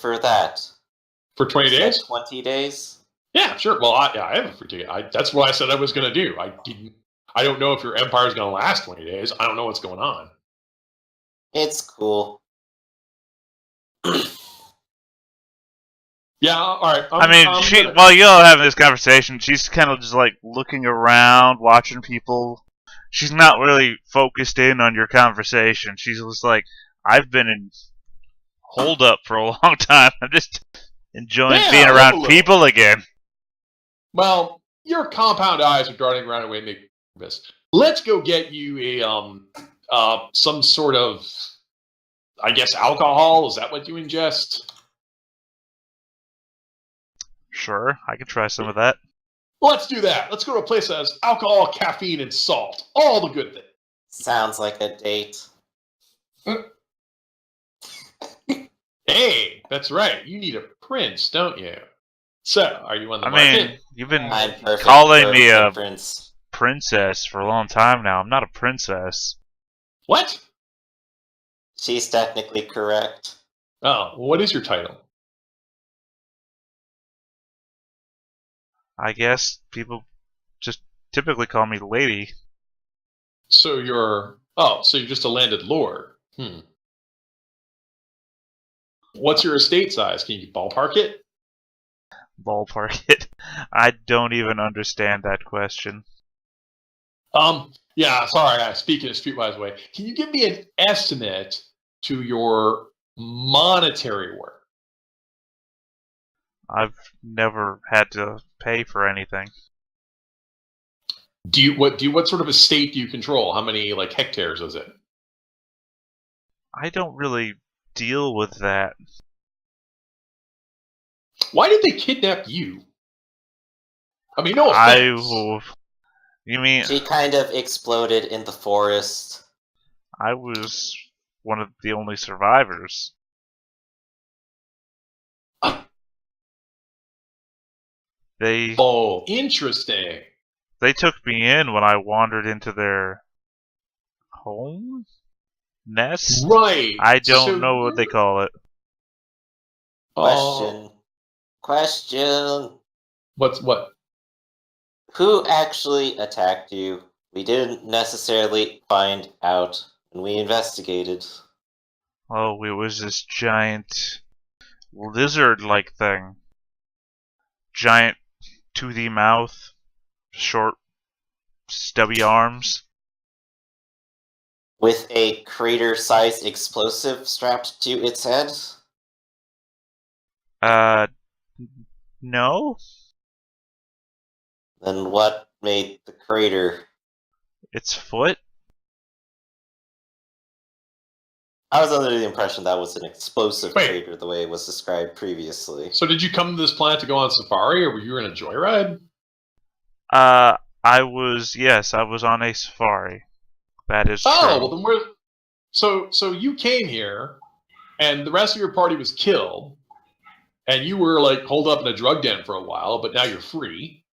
for that? For 20 days? 20 days? Yeah, sure. Well, I have a free ticket. That's what I said I was going to do. I don't know if your empire is going to last 20 days. I don't know what's going on. It's cool. Yeah, all right. While y'all having this conversation, she's kind of just like looking around, watching people. She's not really focused in on your conversation. She's just like, I've been in hold up for a long time. I'm just enjoying being around people again. Well, your compound eyes are darting around and make me nervous. Let's go get you some sort of, I guess, alcohol. Is that what you ingest? Sure, I could try some of that. Let's do that. Let's go to a place that has alcohol, caffeine, and salt. All the good things. Sounds like a date. Hey, that's right. You need a prince, don't you? So, are you on the market? Mean, you've been calling me a princess for a long time now. I'm not a princess. What? She's technically correct. Oh, what is your title? I guess people just typically call me lady. So you're just a landed lord. What's your estate size? Can you ballpark it? Ballpark it? I don't even understand that question. Yeah, sorry, I speak in a streetwise way. Can you give me an estimate to your monetary worth? I've never had to pay for anything. What sort of estate do you control? How many hectares is it? I don't really deal with that. Why did they kidnap you? I mean, no offense. You mean she kind of exploded in the forest? I was one of the only survivors. Oh, interesting. They took me in when I wandered into their home? Nest? Right. I don't know what they call it. Question. What? Who actually attacked you? We didn't necessarily find out when we investigated. Oh, it was this giant lizard-like thing. Giant toothy mouth, short stubby arms. With a crater-sized explosive strapped to its head? No? Then what made the crater? Its foot? I was under the impression that was an explosive crater the way it was described previously. So did you come to this planet to go on safari, or were you in a joyride? I was on a safari. That is true. Oh, well then so you came here, and the rest of your party was killed, and you were holed up in a drug den for a while, but now you're free.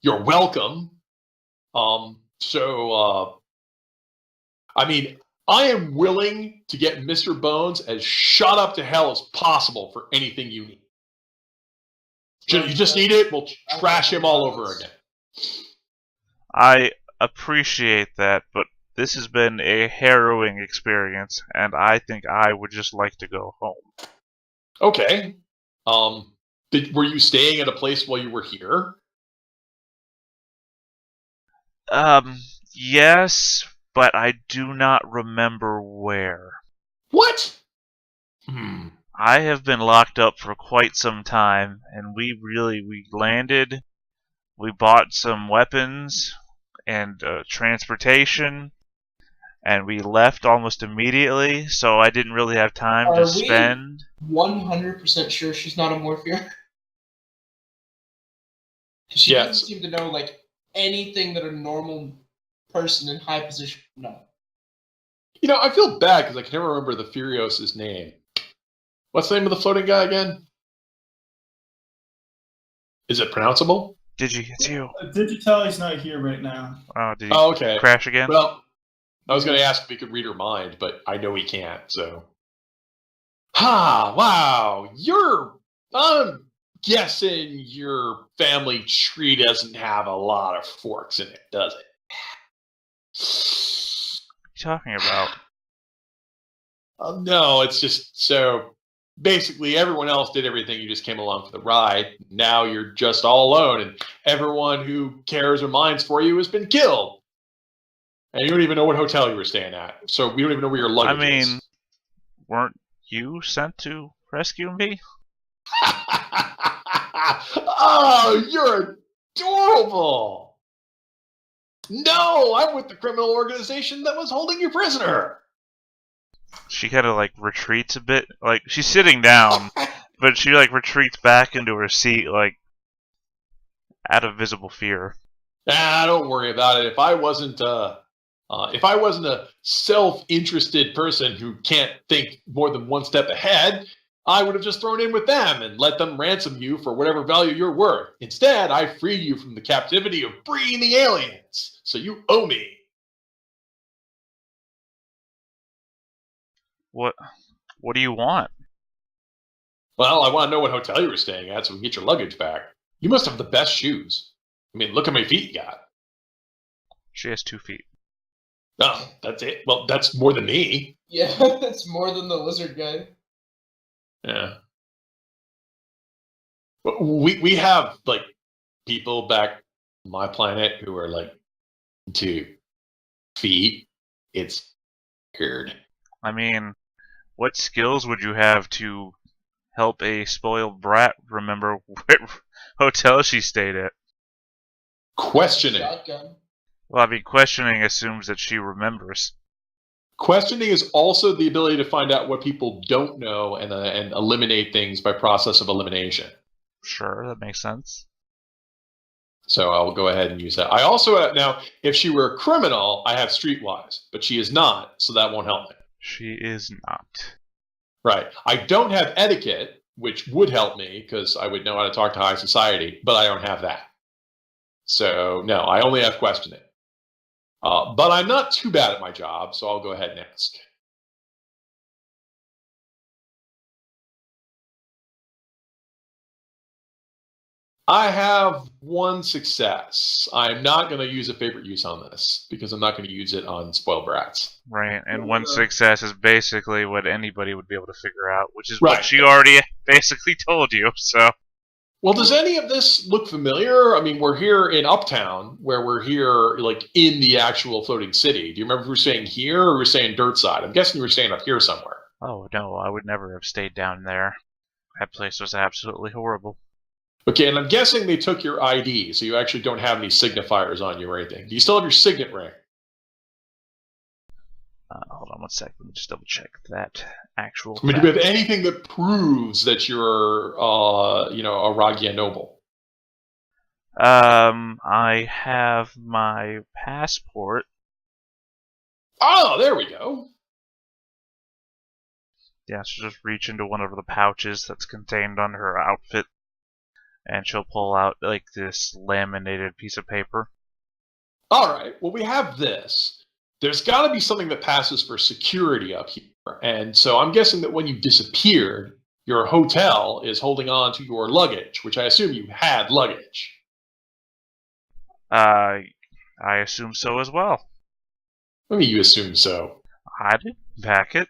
You're welcome. I mean, I am willing to get Mr. Bones as shot up to hell as possible for anything you need. You just need it, we'll trash him all over again. I appreciate that, but this has been a harrowing experience, and I think I would just like to go home. Okay. Were you staying at a place while you were here? Yes, but I do not remember where. What? I have been locked up for quite some time, and we landed, we bought some weapons and transportation, and we left almost immediately, so I didn't really have time to spend. 100% sure she's not a Morpheus? She doesn't seem to know anything that a normal person in high position would know. I feel bad because I can never remember the Furios' name. What's the name of the floating guy again? Is it pronounceable? It's you. Digitali's not here right now. Oh, did he crash again? Well, I was going to ask if he could read her mind, but I know he can't, so. Wow. I'm guessing your family tree doesn't have a lot of forks in it, does it? What are you talking about? No, it's just so basically everyone else did everything. You just came along for the ride. Now you're just all alone, and everyone who cares or minds for you has been killed. And you don't even know what hotel you were staying at. So we don't even know where your I luggage mean, is. weren't you sent to rescue me? Oh, you're adorable. No, I'm with the criminal organization that was holding you prisoner. She kind of like retreats a bit. Like she's sitting down, but she like retreats back into her seat, like out of visible fear. Don't worry about it. If I wasn't a self-interested person who can't think more than one step ahead, I would have just thrown in with them and let them ransom you for whatever value you're worth. Instead, I freed you from the captivity of breathing aliens. So you owe me. What? What do you want? Well, I want to know what hotel you were staying at so we can get your luggage back. You must have the best shoes. I mean, look how many feet you got. She has 2 feet. Oh, that's it. Well, that's more than me. Yeah, that's more than the lizard guy. Yeah. But we have like people back on my planet who are like 2 feet. It's weird. I mean, what skills would you have to help a spoiled brat remember what hotel she stayed at? Questioning. Shotgun. Well, I mean, questioning assumes that she remembers. Questioning is also the ability to find out what people don't know and eliminate things by process of elimination. Sure, that makes sense. So I'll go ahead and use that. I also have, now, if she were a criminal, I have Streetwise, but she is not, so that won't help me. She is not. Right. I don't have etiquette, which would help me because I would know how to talk to high society, but I don't have that. So no, I only have questioning. But I'm not too bad at my job, so I'll go ahead and ask. I have one success. I'm not going to use a favorite use on this because I'm not going to use it on spoiled brats. Right, and one success is basically what anybody would be able to figure out, which is Right. what she already basically told you, so. Well, does any of this look familiar? I mean, we're here in Uptown, where we're here, like, in the actual floating city. Do you remember if we were staying here or we were staying dirt side? I'm guessing you were staying up here somewhere. Oh, no, I would never have stayed down there. That place was absolutely horrible. Okay, and I'm guessing they took your ID, so you actually don't have any signifiers on you or anything. Do you still have your signet ring? Hold on one sec. Let me just double check that actual. I mean, do you have anything that proves that you're, a Ragia noble? I have my passport. Oh, there we go. Yeah, she'll just reach into one of the pouches that's contained on her outfit, and she'll pull out like this laminated piece of paper. All right. Well, we have this. There's got to be something that passes for security up here. And so I'm guessing that when you disappeared, your hotel is holding on to your luggage, which I assume you had luggage. I assume so as well. I mean, you assume so. I didn't pack it.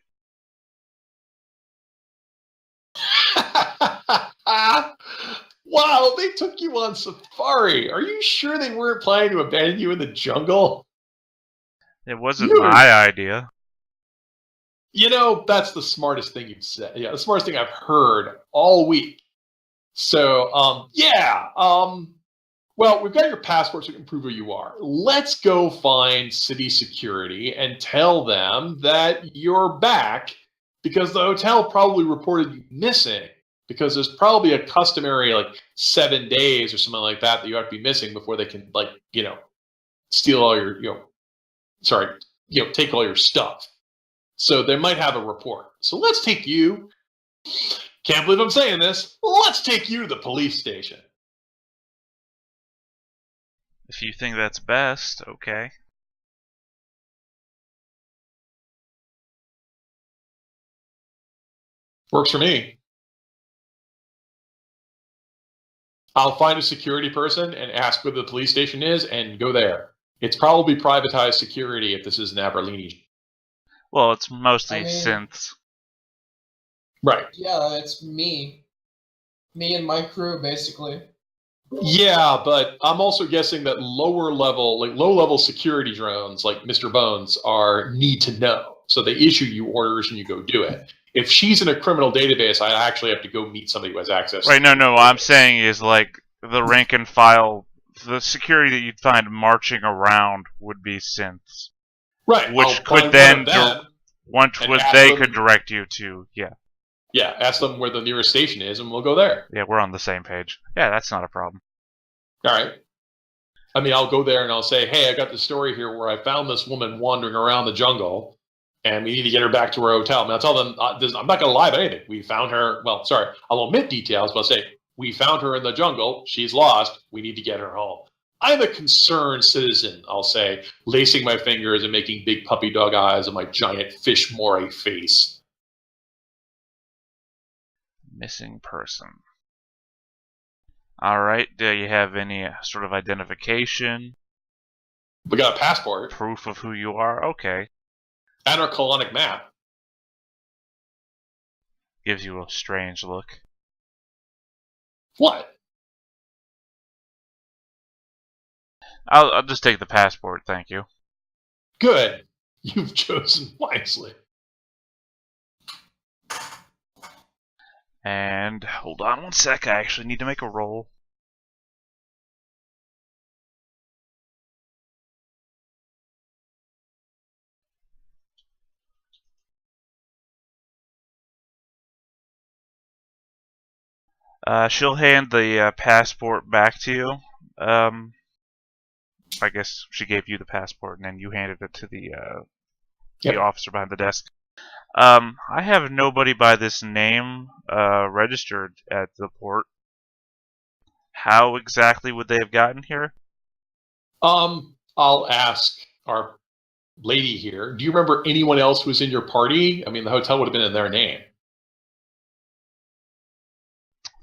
Wow, they took you on safari. Are you sure they weren't planning to abandon you in the jungle? It wasn't my idea. You know, that's the smartest thing you've said. Yeah, the smartest thing I've heard all week. So, well, we've got your passport so we can prove who you are. Let's go find city security and tell them that you're back because the hotel probably reported you missing because there's probably a customary, 7 days or something like that you have to be missing before they can, steal all your, take all your stuff. So they might have a report. So let's take you. Can't believe I'm saying this. Let's take you to the police station. If you think that's best, okay. Works for me. I'll find a security person and ask where the police station is and go there. It's probably privatized security if this is an Aberlini. Well, it's mostly I mean- synths. Right. Yeah, it's me. Me and my crew, basically. Yeah, but I'm also guessing that low level security drones like Mr. Bones need to know. So they issue you orders and you go do it. If she's in a criminal database, I actually have to go meet somebody who has access. Right, to no, what I'm saying is, like, the rank and file, the security that you'd find marching around would be synths. Right. Which I'll could find then, one of them, once and ask they them- could direct you to, yeah. Yeah, ask them where the nearest station is and we'll go there. Yeah, we're on the same page. Yeah, that's not a problem. All right. I mean, I'll go there and I'll say, hey, I got this story here where I found this woman wandering around the jungle and we need to get her back to her hotel. And I'll tell them, I'm not going to lie about anything. We found her. Well, sorry, I'll omit details, but I'll say, we found her in the jungle. She's lost. We need to get her home. I'm a concerned citizen, I'll say, lacing my fingers and making big puppy dog eyes on my giant fish moray face. Missing person. Alright, do you have any sort of identification? We got a passport Proof of who you are? Okay. and our colonic map. Gives you a strange look. What? I'll just take the passport, thank you. Good. You've chosen wisely. And hold on one sec, I actually need to make a roll. She'll hand the passport back to you. I guess she gave you the passport, and then you handed it to the Yep. officer behind the desk. I have nobody by this name registered at the port. How exactly would they have gotten here? I'll ask our lady here. Do you remember anyone else who was in your party? I mean, the hotel would have been in their name.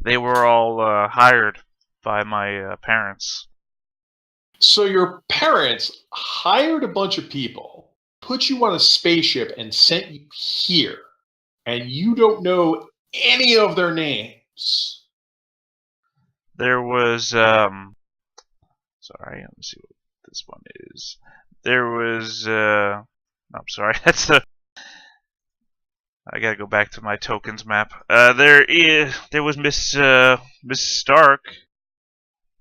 They were all hired by my parents. So your parents hired a bunch of people, put you on a spaceship, and sent you here, and you don't know any of their names. There was sorry, let me see what this one is. There was I'm sorry, that's the I gotta go back to my tokens map. There was Miss Stark.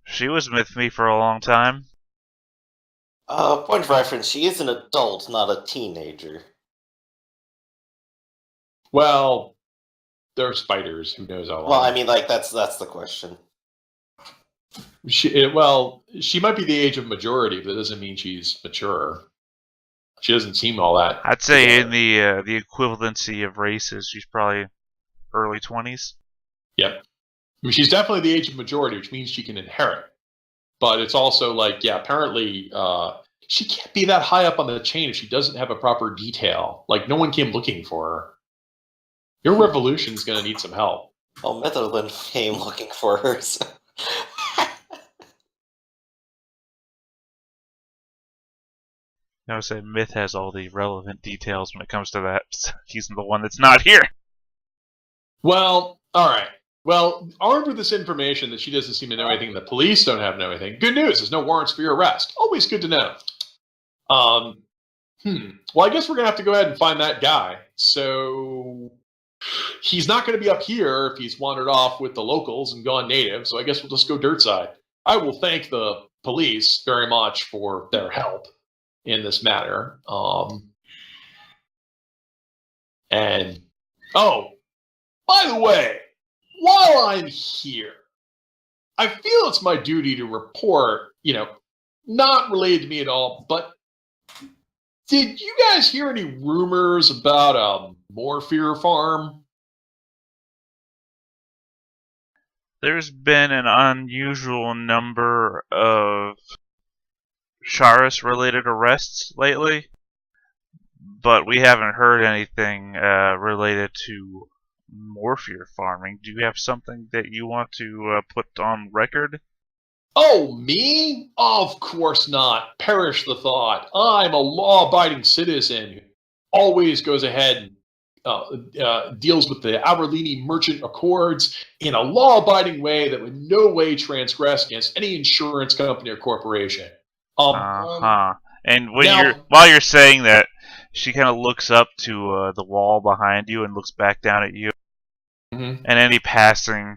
She was with me for a long time. Point of reference, she is an adult, not a teenager. Well, they're spiders. Who knows how long? Well, I mean, like, that's the question. She might be the age of majority, but that doesn't mean she's mature. She doesn't seem all that. I'd say in together. the equivalency of races, she's probably early 20s. Yep. I mean, she's definitely the age of majority, which means she can inherit. But it's also like, yeah, apparently she can't be that high up on the chain if she doesn't have a proper detail. Like, no one came looking for her. Your revolution's going to need some help. Well, Mitherland came looking for her, so... I would say Myth has all the relevant details when it comes to that. He's the one that's not here. Well, all right. Well, armed with this information that she doesn't seem to know anything, the police don't have to know anything. Good news, there's no warrants for your arrest. Always good to know. Well, I guess we're gonna have to go ahead and find that guy. So he's not gonna be up here if he's wandered off with the locals and gone native. So I guess we'll just go dirt side. I will thank the police very much for their help in this matter. And oh, by the way, while I'm here, I feel it's my duty to report, not related to me at all, but did you guys hear any rumors about a Morpheer farm? There's been an unusual number of Charis-related arrests lately, but we haven't heard anything related to morphine farming. Do you have something that you want to put on record? Oh, me? Of course not. Perish the thought. I'm a law-abiding citizen who always goes ahead and deals with the Aberlini Merchant Accords in a law-abiding way that would no way transgress against any insurance company or corporation. And now- while you're saying that, she kind of looks up to the wall behind you and looks back down at you. Mhm. And any passing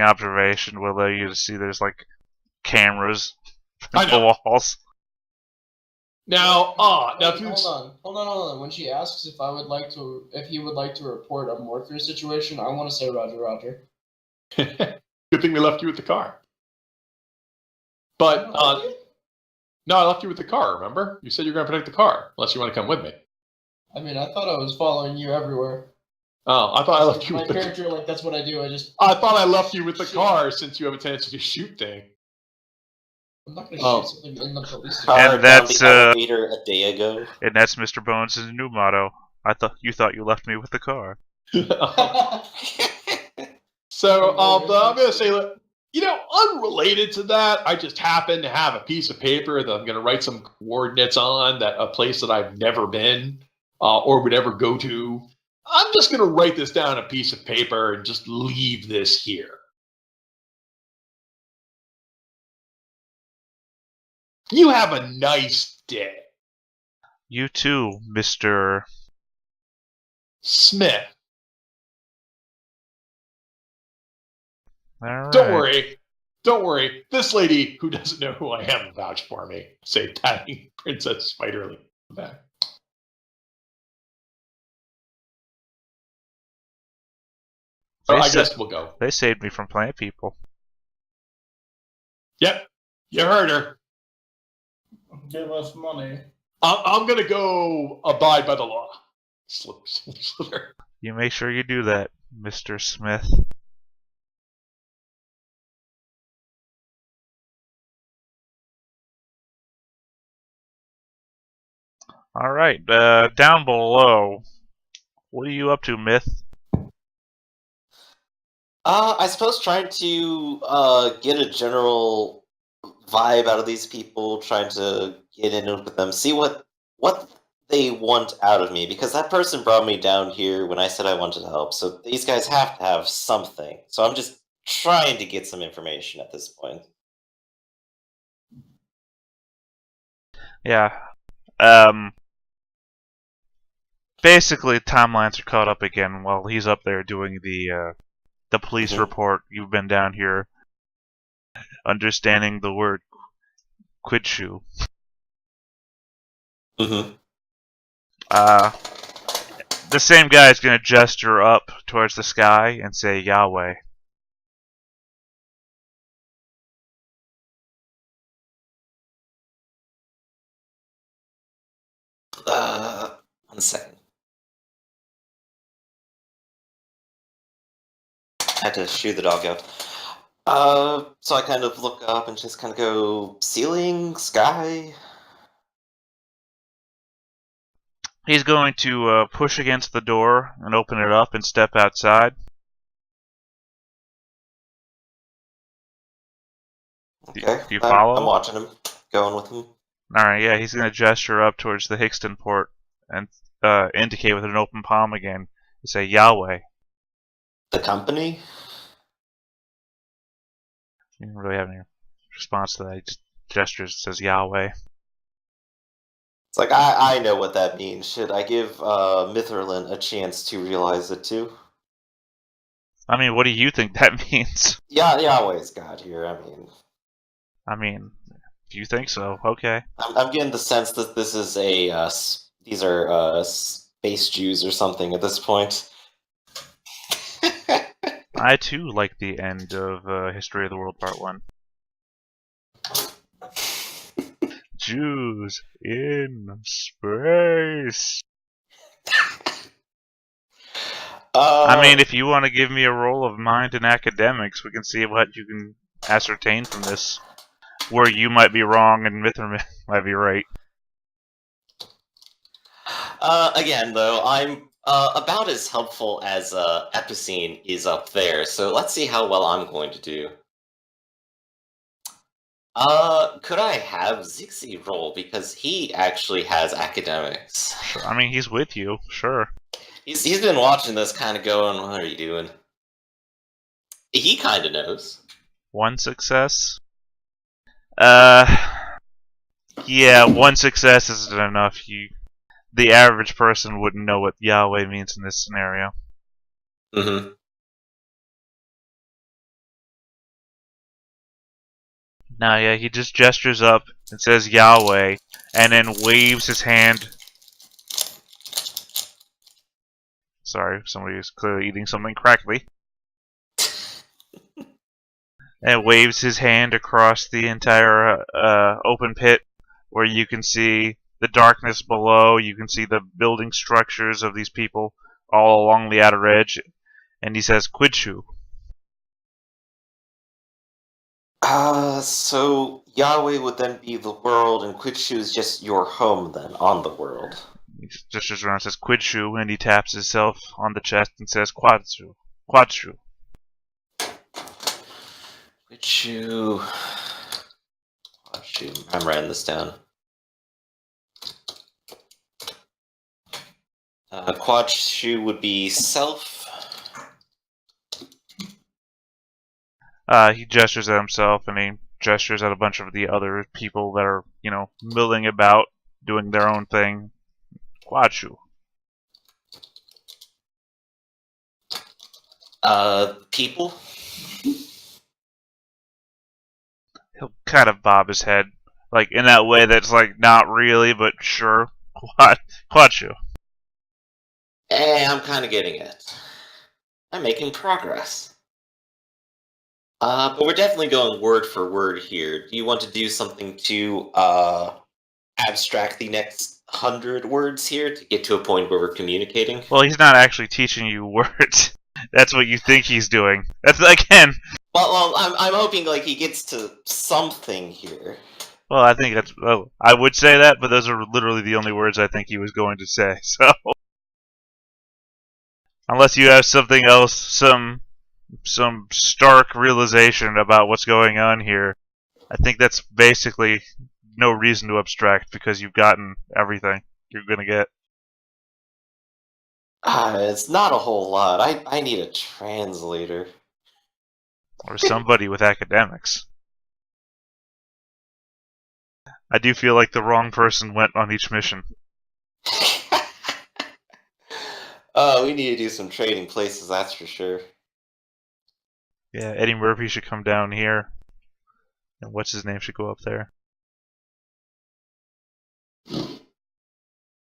observation will allow you to see there's like cameras I in know. the walls. Now, Wait, hold on. When she asks if he would like to report a morphine situation, I want to say Roger. good thing we left you with the car. But no, I left you with the car. Remember, you said you're going to protect the car, unless you want to come with me. I mean, I thought I was following you everywhere. Oh, I thought I left you My with the car. character, like, that's what I do. I thought I left you with the car since you have a tendency to shoot things. I'm not going to shoot something in the police station. Car And down that's, the elevator a day ago. And that's Mr. Bones' new motto. You thought you left me with the car. So, but I'm going to say, unrelated to that, I just happen to have a piece of paper that I'm going to write some coordinates on, that a place that I've never been or would ever go to. I'm just going to write this down on a piece of paper and just leave this here. You have a nice day. You too, Mr. Smith. All right. Don't worry. This lady who doesn't know who I am vouch for me. Say, patting Princess Spiderly on the back. I guess we'll go. They saved me from plant people. Yep, you heard her. Give us money. I'm gonna go abide by the law. Slither. You make sure you do that, Mr. Smith. All right, down below. What are you up to, Myth? I suppose trying to get a general vibe out of these people, trying to get in with them, see what they want out of me, because that person brought me down here when I said I wanted to help. So these guys have to have something. So I'm just trying to get some information at this point. Yeah. Basically, timelines are caught up again while he's up there doing the police report. You've been down here understanding the word quidshoe. Mm-hmm. The same guy is going to gesture up towards the sky and say Yahweh. One second. I had to shoo the dog out. So I kind of look up and just kind of go, ceiling, sky. He's going to push against the door and open it up and step outside. Okay. Do you follow? I'm watching him, going with him. Alright, yeah, he's going to gesture up towards the Hickston port and indicate with an open palm again and say Yahweh. The company? He didn't really have any response to that. He just gestures and says Yahweh. It's like, I know what that means. Should I give Mitherlin a chance to realize it too? I mean, what do you think that means? Yeah, Yahweh's God here. I mean, if you think so, okay. I'm getting the sense that this is these are space Jews or something at this point. I too like the end of History of the World Part 1. Jews in space. I mean, if you want to give me a roll of mind in academics, we can see what you can ascertain from this. Where you might be wrong and Mitherman might be right. Again, though, I'm About as helpful as Epicene is up there, so let's see how well I'm going to do. Could I have Zixie roll, because he actually has academics. Sure. I mean, he's with you. Sure. He's been watching this, kind of going, "What are you doing?" He kind of knows. 1 success. Yeah, 1 success isn't enough. The average person wouldn't know what Yahweh means in this scenario. Mm-hmm. Now, yeah, he just gestures up and says Yahweh, and then waves his hand. Sorry, somebody is clearly eating something crackly. And waves his hand across the entire open pit, where you can see the darkness below. You can see the building structures of these people all along the outer edge. And he says, Quidshu. So Yahweh would then be the world, and Quitshu is just your home then, on the world. He gestures around and says, Quidshu, and he taps himself on the chest and says, Quadshu. Quadshu. Quitshu. Quadshu. I'm writing this down. Quadshu would be self. He gestures at himself, and he gestures at a bunch of the other people that are, milling about, doing their own thing. Quadshu. People? He'll kind of bob his head, like in that way that's like not really, but sure. Quadshu. Hey, I'm kind of getting it. I'm making progress. But we're definitely going word for word here. Do you want to do something to abstract the next 100 words here to get to a point where we're communicating? Well, he's not actually teaching you words. That's what you think he's doing. That's again. Well, I'm hoping like he gets to something here. Well, I think that's. Well, I would say that, but those are literally the only words I think he was going to say. So, unless you have something else, some stark realization about what's going on here, I think that's basically no reason to abstract because you've gotten everything you're gonna get. It's not a whole lot. I need a translator. Or somebody with academics. I do feel like the wrong person went on each mission. We need to do some trading places, that's for sure. Yeah, Eddie Murphy should come down here. And what's his name should go up there.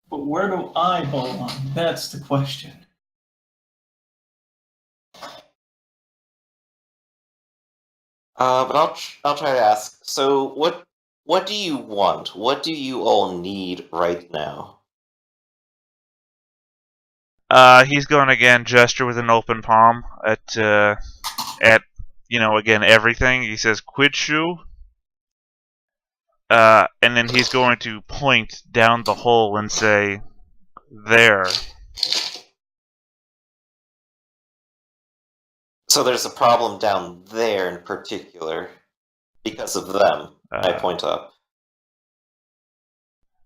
But where do I belong? That's the question. But I'll try to ask. So what do you want? What do you all need right now? He's going to again gesture with an open palm at again everything. He says Quidshu. And then he's going to point down the hole and say, there. So there's a problem down there in particular. Because of them. I point up.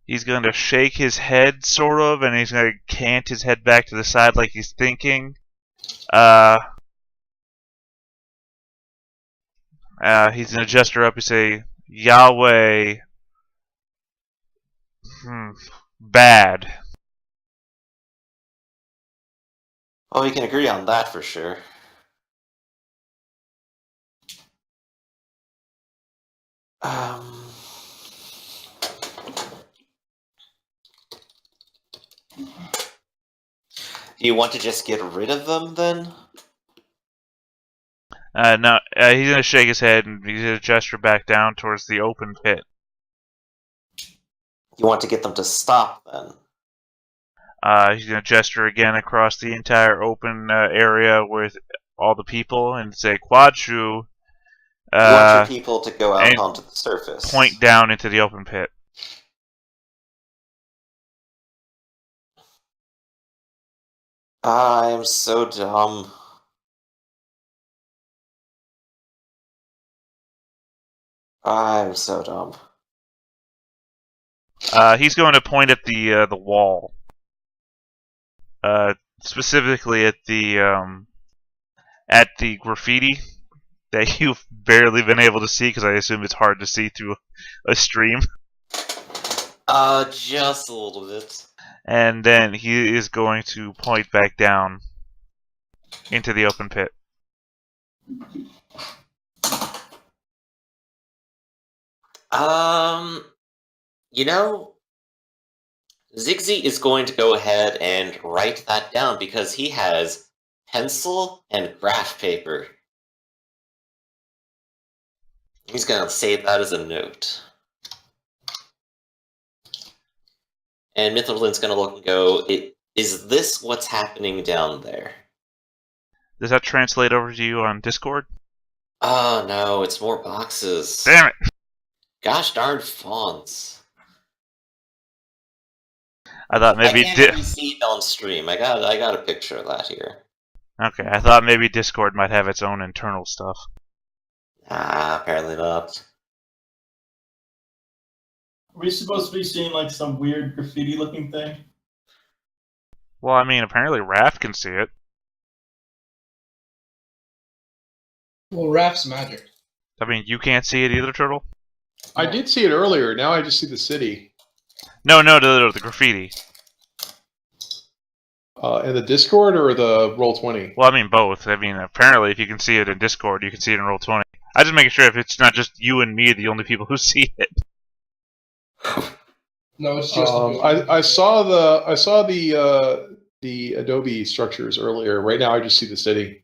He's going to shake his head, sort of, and he's going to cant his head back to the side like he's thinking. He's going to gesture up and say, Yahweh. Bad. Well, we can agree on that for sure. Do you want to just get rid of them then? No, he's going to shake his head and he's going to gesture back down towards the open pit. You want to get them to stop then? He's going to gesture again across the entire open area with all the people and say, Quadshu. You want your people to go out onto the surface. Point down into the open pit. I'm so dumb. I'm so dumb. He's going to point at the wall. Specifically at the graffiti that you've barely been able to see because I assume it's hard to see through a stream. Just a little bit. And then he is going to point back down into the open pit. You know, Zigzy is going to go ahead and write that down because he has pencil and graph paper. He's gonna save that as a note. And Mitherlin's gonna look and go, is this what's happening down there? Does that translate over to you on Discord? Oh no, it's more boxes. Damn it! Gosh darn fonts. I thought maybe I can't really see it on stream. I got a picture of that here. Okay, I thought maybe Discord might have its own internal stuff. Apparently not. Are we supposed to be seeing like some weird graffiti looking thing? Well, I mean, apparently Raph can see it. Well, Raph's magic. I mean, you can't see it either, Turtle? I did see it earlier. Now I just see the city. No, the graffiti. In the Discord or the Roll20? Well, I mean both. I mean, apparently if you can see it in Discord, you can see it in Roll20. I just making sure if it's not just you and me, the only people who see it. No, it's just. I saw the Adobe structures earlier. Right now, I just see the city.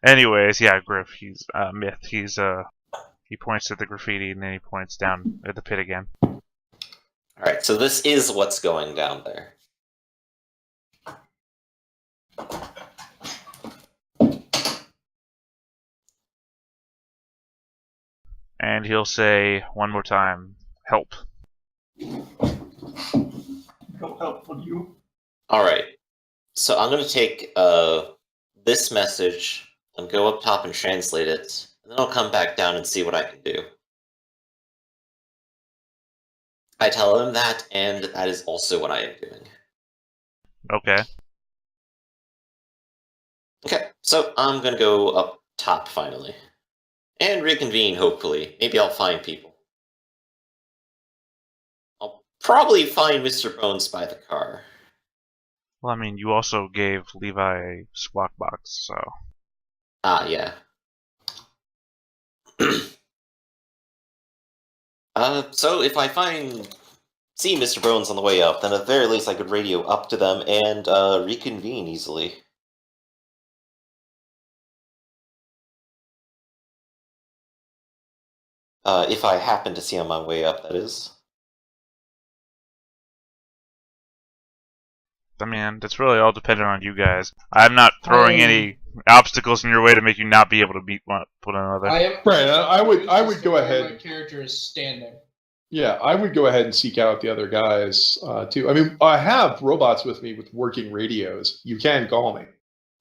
Anyways, yeah, Griff, he's Myth. He points at the graffiti and then he points down at the pit again. Alright, so this is what's going down there. And he'll say one more time, help. No help for you. Alright, so I'm going to take this message and go up top and translate it, and then I'll come back down and see what I can do. I tell him that, and that is also what I am doing. Okay. Okay, so I'm going to go up top finally. And reconvene, hopefully. Maybe I'll find people. I'll probably find Mr. Bones by the car. Well, I mean, you also gave Levi a swap box, so... Yeah. So if I see Mr. Bones on the way up, then at the very least I could radio up to them and reconvene easily. If I happen to see on my way up, that is. I mean, that's really all dependent on you guys. I'm not throwing any obstacles in your way to make you not be able to beat one another. Right, I would go ahead. My character is standing. Yeah, I would go ahead and seek out the other guys too. I mean, I have robots with me with working radios. You can call me.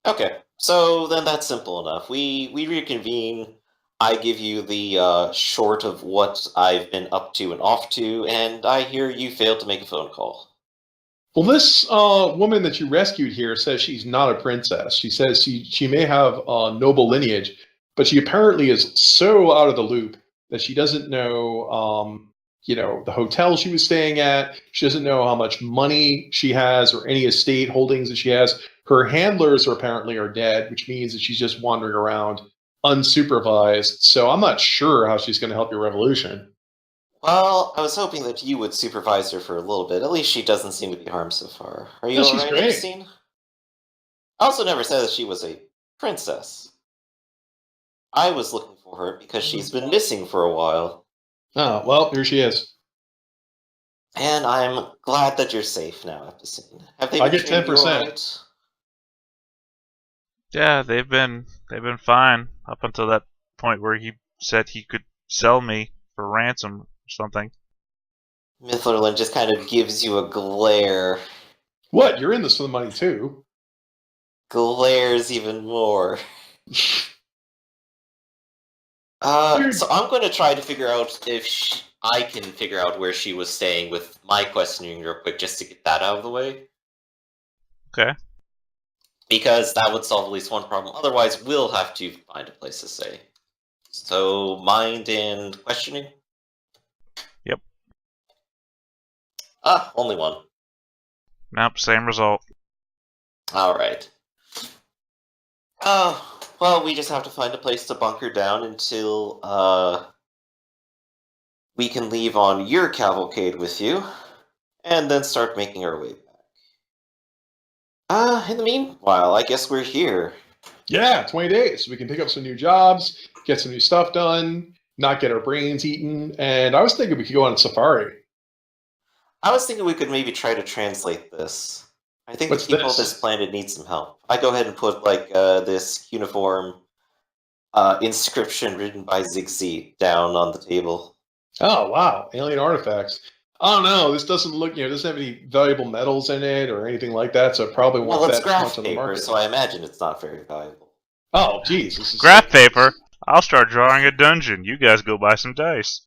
Okay, so then that's simple enough. We reconvene. I give you the short of what I've been up to and off to, and I hear you failed to make a phone call. Well, this woman that you rescued here says she's not a princess. She says she may have a noble lineage, but she apparently is so out of the loop that she doesn't know, the hotel she was staying at. She doesn't know how much money she has or any estate holdings that she has. Her handlers apparently are dead, which means that she's just wandering around unsupervised. So I'm not sure how she's going to help your revolution. Well, I was hoping that you would supervise her for a little bit. At least she doesn't seem to be harmed so far. Are you No, she's alright, great. Epstein? I also never said that she was a princess. I was looking for her because she's been missing for a while. Oh, well, here she is. And I'm glad that you're safe now, Epstein. Have they I been get treating you 10%. alright? Yeah, they've been fine up until that point where he said he could sell me for ransom or something. Mitherland just kind of gives you a glare. What? You're in this for the money too. Glares even more. So I'm going to try to figure out if I can figure out where she was staying with my questioning real quick, just to get that out of the way. Okay. Because that would solve at least one problem. Otherwise, we'll have to find a place to stay. So, mind and questioning? Yep. Only one. Nope, same result. Alright. Well, we just have to find a place to bunker down until, we can leave on your cavalcade with you, and then start making our way back. In the meanwhile, I guess we're here. Yeah, 20 days. We can pick up some new jobs, get some new stuff done, not get our brains eaten, and I was thinking we could go on a safari. I was thinking we could maybe try to translate this. I think What's the people this? of this planet need some help. I go ahead and put, like, this uniform inscription written by Zigzee down on the table. Oh, wow. Alien artifacts. I don't know. This doesn't look, doesn't have any valuable metals in it or anything like that, so it probably won't Well, it's that graph much on the paper, market. so I imagine it's not very valuable. Oh, geez. This is Graph paper. I'll start drawing a dungeon. You guys go buy some dice.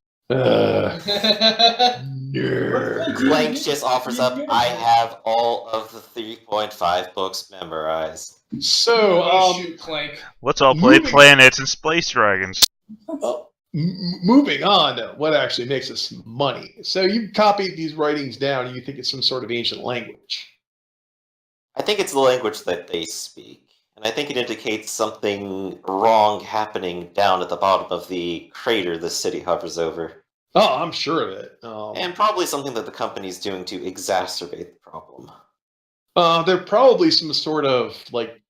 Nerd. Clank just offers up, I have all of the 3.5 books memorized. So, shoot, Clank. Let's all play Moving- planets and space dragons. moving on to what actually makes us money. So you copied these writings down and you think it's some sort of ancient language. I think it's the language that they speak, and I think it indicates something wrong happening down at the bottom of the crater the city hovers over. Oh, I'm sure of it. And probably something that the company's doing to exacerbate the problem. They're probably some sort of like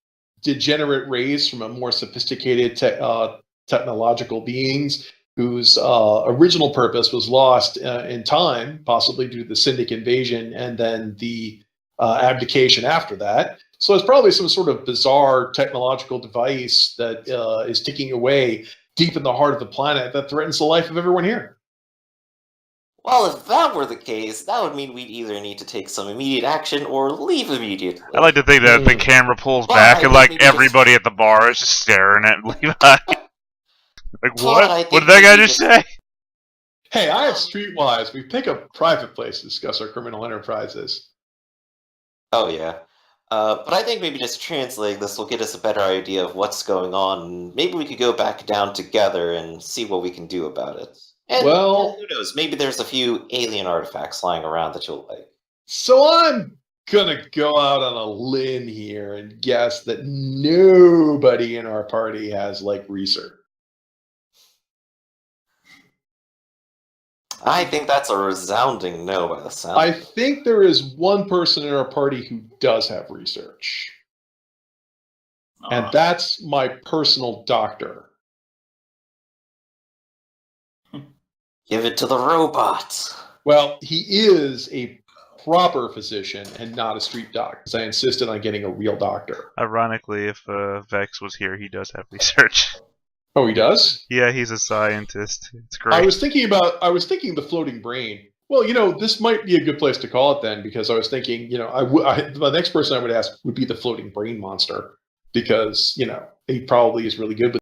degenerate race from a more sophisticated technological beings whose original purpose was lost in time, possibly due to the Syndic invasion and then the abdication after that. So it's probably some sort of bizarre technological device that is ticking away deep in the heart of the planet that threatens the life of everyone here. Well, if that were the case, that would mean we'd either need to take some immediate action or leave immediately. I like to think that the camera pulls But back I and think like maybe just- everybody at the bar is just staring at Levi. Like But what? I What think did that guy maybe just say? Hey, I have Streetwise. We pick a private place to discuss our criminal enterprises. Oh, yeah. But I think maybe just translating this will get us a better idea of what's going on. Maybe we could go back down together and see what we can do about it. And Well- who knows, maybe there's a few alien artifacts lying around that you'll like. So I'm gonna go out on a limb here and guess that nobody in our party has like research. I think that's a resounding no by the sound. I think there is one person in our party who does have research, and that's my personal doctor. Give it to the robot. Well, he is a proper physician and not a street doc, because I insisted on getting a real doctor. Ironically, if Vex was here, he does have research. Oh, he does? Yeah, he's a scientist. It's I great. was thinking the floating brain. Well, this might be a good place to call it then, because I was thinking, the next person I would ask would be the floating brain monster, because, he probably is really good with